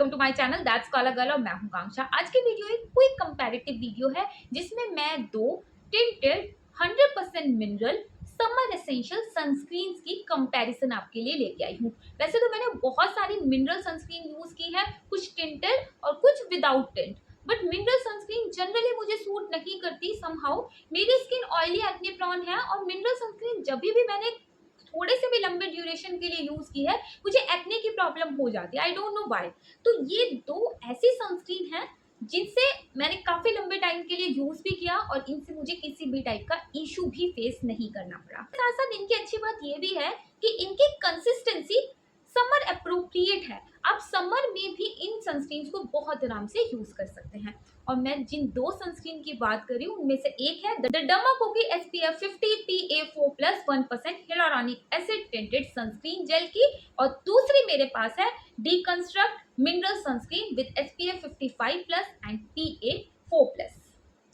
Welcome to my channel that's call a girl और मैं हूं कांक्षा। आज की वीडियो एक क्विक कंपैरेटिव वीडियो है जिसमें मैं दो tinted 100% mineral summer essential sunscreens की कंपैरिजन आपके लिए लेके आई हूं। वैसे तो मैंने बहुत सारी मिनरल सनस्क्रीन यूज की है, कुछ टिंटेड और कुछ without tint, but mineral sunscreen generally मुझे सूट नहीं करती। समहाउ मेरी स्किन ऑयली एक्ने प्रोन है और मिनरल सनस्क्रीन जब भी मैंने थोड़े से भी लंबे ड्यूरेशन के लिए यूज की है मुझे एक्ने की प्रॉब्लम हो जाती है। I don't know why. तो ये दो ऐसी सनस्क्रीन हैं जिनसे मैंने काफी लंबे टाइम के लिए यूज भी किया और इनसे मुझे किसी भी टाइप का इशू भी फेस नहीं करना पड़ा। साथ साथ इनकी अच्छी बात ये भी है कि इनकी कंसिस्टेंसी समर अप्रोप्रिएट है। आप समर में भी इन सनस्क्रीन को बहुत आराम से यूज कर सकते हैं। और मैं जिन दो सनस्क्रीन की बात कर रही हूँ उनमें से एक है द डर्माको की SPF 50 PA4+ 1% hyaluronic acid tinted sunscreen gel की, और दूसरी मेरे पास है deconstruct mineral sunscreen with SPF 55+ and PA4+।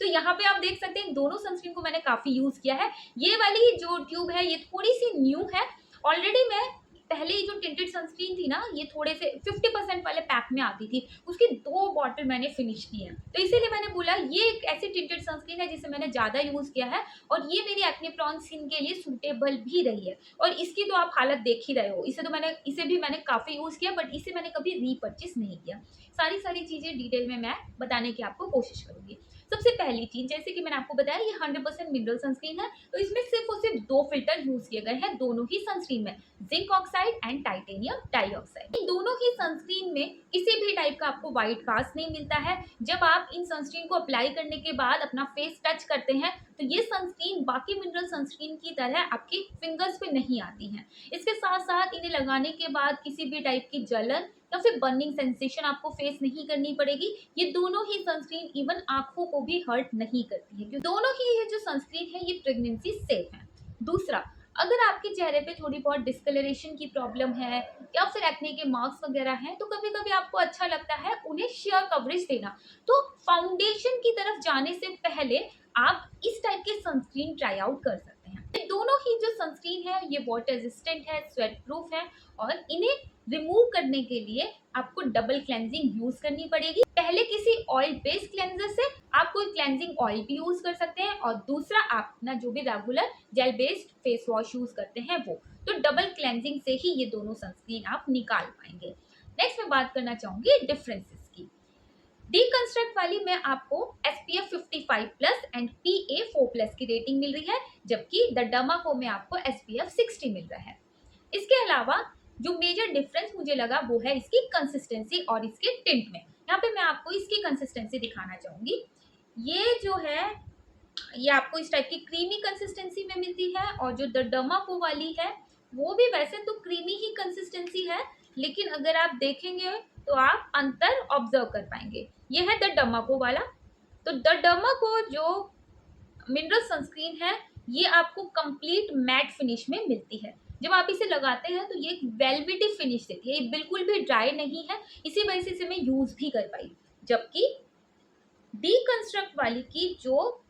तो यहाँ पे आप देख सकते हैं इन दोनों सनस्क्रीन को मैंने काफी यूज किया है। ये वाली जो ट्यूब है ये थोड़ी सी न्यू है। ऑलरेडी मैं पहले ही जो टिंटेड सनस्क्रीन थी ना ये थोड़े से 50% वाले पैक में आती थी, उसकी 2 बॉटल मैंने फिनिश की है। तो इसीलिए मैंने बोला ये एक ऐसी टिंटेड सनस्क्रीन है जिसे मैंने ज़्यादा यूज़ किया है और ये मेरी एक्ने प्रोन स्किन के लिए सूटेबल भी रही है। और इसकी तो आप हालत देख ही रहे हो। इसे भी मैंने काफ़ी यूज़ किया, बट इसे मैंने कभी रीपर्चेस नहीं किया। सारी चीज़ें डिटेल में मैं बताने की आपको कोशिश करूँगी। सबसे पहली चीज, जैसे कि मैंने आपको बताया ये 100% मिनरल सनस्क्रीन है, तो इसमें सिर्फ और सिर्फ 2 फिल्टर यूज किए गए हैं दोनों ही सनस्क्रीन में, zinc oxide and titanium dioxide. इन दोनों ही सनस्क्रीन में किसी भी टाइप का आपको व्हाइट कास्ट नहीं मिलता है। जब आप इन सनस्क्रीन को अप्लाई करने के बाद अपना फेस टच करते हैं तो ये सनस्क्रीन बाकी मिनरल सनस्क्रीन की तरह आपके फिंगर्स पे नहीं आती हैं। इसके साथ साथ इन्हें लगाने के बाद किसी भी टाइप की जलन या फिर बर्निंग सेंसेशन आपको फेस नहीं करनी पड़ेगी। ये दोनों ही सनस्क्रीन इवन आंखों को भी हर्ट नहीं करती है, क्योंकि दोनों ही ये जो सनस्क्रीन है ये प्रेगनेंसी सेफ है। दूसरा, अगर आपके चेहरे पे थोड़ी बहुत डिस्कलरेशन की प्रॉब्लम है या फिर एक्ने के मार्क्स वगैरह हैं तो कभी कभी आपको अच्छा लगता है उन्हें शेयर कवरेज देना, तो फाउंडेशन की तरफ जाने से पहले आप इस टाइप के सनस्क्रीन ट्राई आउट कर सकते हैं। ये दोनों ही जो सनस्क्रीन है ये वाटर रेजिस्टेंट है, स्वेट प्रूफ है, और इन्हें रिमूव करने के लिए आपको डबल क्लेंजिंग यूज करनी पड़ेगी। पहले किसी ऑयल बेस्ड क्लेंजर से आप कोई क्लेंजिंग ऑयल भी यूज कर सकते हैं, और दूसरा आप अपना जो भी regular gel based face wash use करते हैं वो। तो डबल क्लेंजिंग से ही ये दोनों सनस्क्रीन आप निकाल पाएंगे। नेक्स्ट मैं बात करना चाहूंगी डिफरेंसेस की। डीकंस्ट्रक्ट वाली में आपको SPF 55+ एंड PA4+ की रेटिंग मिल रही है, जबकि द डर्माको में आपको SPF 60 मिल रहा है। इसके अलावा जो मेजर डिफरेंस मुझे लगा वो है इसकी कंसिस्टेंसी और इसके टिंट में। यहाँ पे मैं आपको इसकी कंसिस्टेंसी दिखाना चाहूंगी। ये जो है ये आपको इस टाइप की क्रीमी कंसिस्टेंसी में मिलती है, और जो द डर्माको वाली है वो भी वैसे तो क्रीमी ही कंसिस्टेंसी है, लेकिन अगर आप देखेंगे तो आप अंतर ऑब्जर्व कर पाएंगे। ये है द डर्माको वाला। तो द डर्माको जो मिनरल सनस्क्रीन है ये आपको कंप्लीट मैट फिनिश में मिलती है। जब आप इसे लगाते हैं तो ये एक वेलवेटी फिनिश देती है, ये बिल्कुल भी ड्राई नहीं है, इसी वजह से इसे मैं यूज भी कर पाई। जबकि डीकंस्ट्रक्ट वाली की जो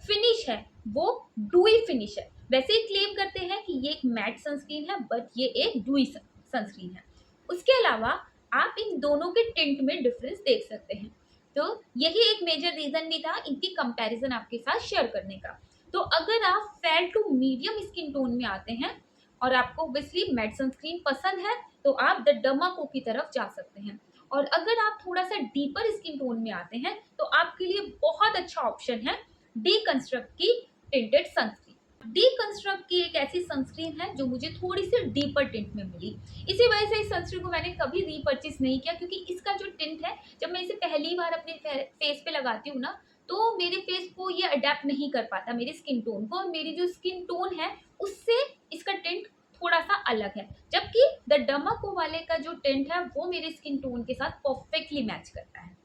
फिनिश है वो डूई फिनिश है। वैसे ही क्लेम करते हैं कि ये एक मैट सनस्क्रीन है, बट ये एक डूई सनस्क्रीन है। उसके अलावा आप इन दोनों के टिंट में डिफरेंस देख सकते हैं। तो यही एक मेजर रीजन भी था इनकी कंपैरिजन आपके साथ शेयर करने का। तो अगर आप fair to medium skin tone में आते हैं और आपको ऑब्वियसली मैट सनस्क्रीन पसंद है तो आप द डर्माको की तरफ जा सकते हैं। और अगर आप थोड़ा सा डीपर स्किन टोन में आते हैं तो आपके लिए बहुत अच्छा ऑप्शन है डीकंस्ट्रक्ट की टिंटेड सनस्क्रीन। डीकंस्ट्रक्ट की एक ऐसी सनस्क्रीन है जो मुझे थोड़ी सी डीपर टिंट में मिली, इसी वजह से इस सनस्क्रीन को मैंने कभी रीपर्चेस नहीं किया, क्योंकि इसका जो टिंट है जब मैं इसे पहली बार अपने फेस पे लगाती हूँ ना तो मेरे फेस को ये अडेप्ट नहीं कर पाता मेरी स्किन टोन को, और मेरी जो स्किन टोन है उससे इसका टिंट थोड़ा सा अलग है। जबकि द डर्माको वाले का जो टिंट है वो मेरी स्किन टोन के साथ परफेक्टली मैच करता है।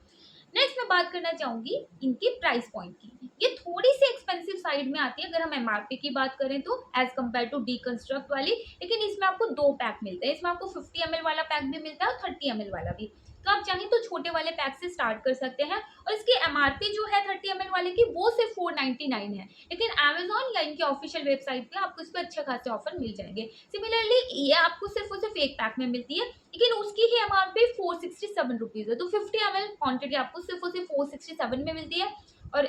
नेक्स्ट मैं बात करना चाहूंगी इनकी प्राइस पॉइंट की। ये थोड़ी सी एक्सपेंसिव साइड में आती है अगर हम MRP की बात करें तो एज कम्पेयर टू डीकंस्ट्रक्ट वाली, लेकिन इसमें आपको 2 पैक मिलते हैं। इसमें आपको 50 ml वाला पैक भी मिलता है और 30 ml वाला भी। तो आप चाहें तो छोटे वाले पैक से स्टार्ट कर सकते हैं, और इसकी MRP जो है 30 ml वाले की वो सिर्फ 499 है, लेकिन Amazon या इनकी ऑफिशियल वेबसाइट पे आपको इस पर अच्छे खासे ऑफर मिल जाएंगे। सिमिलरली ये आपको सिर्फ और सिर्फ एक पैक में मिलती है, लेकिन उसकी ही MRP 467 ₹467 है, तो 50 ml क्वांटिटी आपको सिर्फ और सिर्फ 467 में मिलती है। और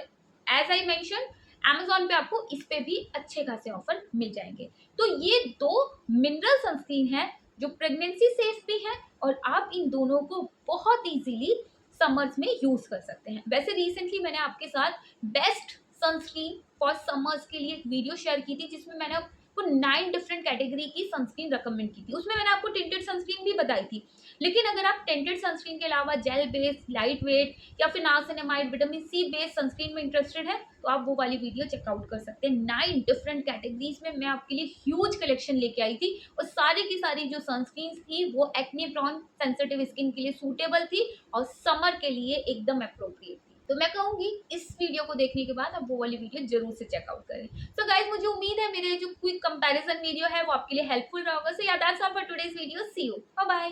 एज आई मेंशन Amazon पे आपको इस पे भी अच्छे खासे ऑफर मिल जाएंगे। तो ये 2 मिनरल सनस्क्रीन है जो प्रेगनेंसी सेफ भी है और आप इन दोनों को बहुत इजीली समर्स में यूज कर सकते हैं। वैसे रिसेंटली मैंने आपके साथ बेस्ट सनस्क्रीन फॉर समर्स के लिए एक वीडियो शेयर की थी जिसमें मैंने आपको 9 डिफरेंट कैटेगरी की सनस्क्रीन रिकमेंड की थी। उसमें मैंने आपको टिंटेड सनस्क्रीन भी बताई थी, लेकिन अगर आप टिंटेड सनस्क्रीन के अलावा जेल बेस्ड, लाइट वेट या फिर नासिनामाइड विटामिन सी बेस्ड सनस्क्रीन में इंटरेस्टेड है तो आप वो वाली वीडियो चेकआउट कर सकते हैं। 9 डिफरेंट कैटेगरीज में मैं आपके लिए ह्यूज कलेक्शन लेके आई थी और सारी की सारी जो सनस्क्रीन थी वो एक्ने प्रोन सेंसिटिव स्किन के लिए सूटेबल थी और समर के लिए एकदम अप्रोप्रिएट थी। तो मैं कहूंगी इस वीडियो को देखने के बाद आप वो वाली वीडियो जरूर से चेकआउट करें। सो गाइस, मुझे उम्मीद है मेरे जो क्विक कंपैरिजन वीडियो है वो आपके लिए हेल्पफुल रहा होगा। So yeah that's all for today's video. See you, bye bye.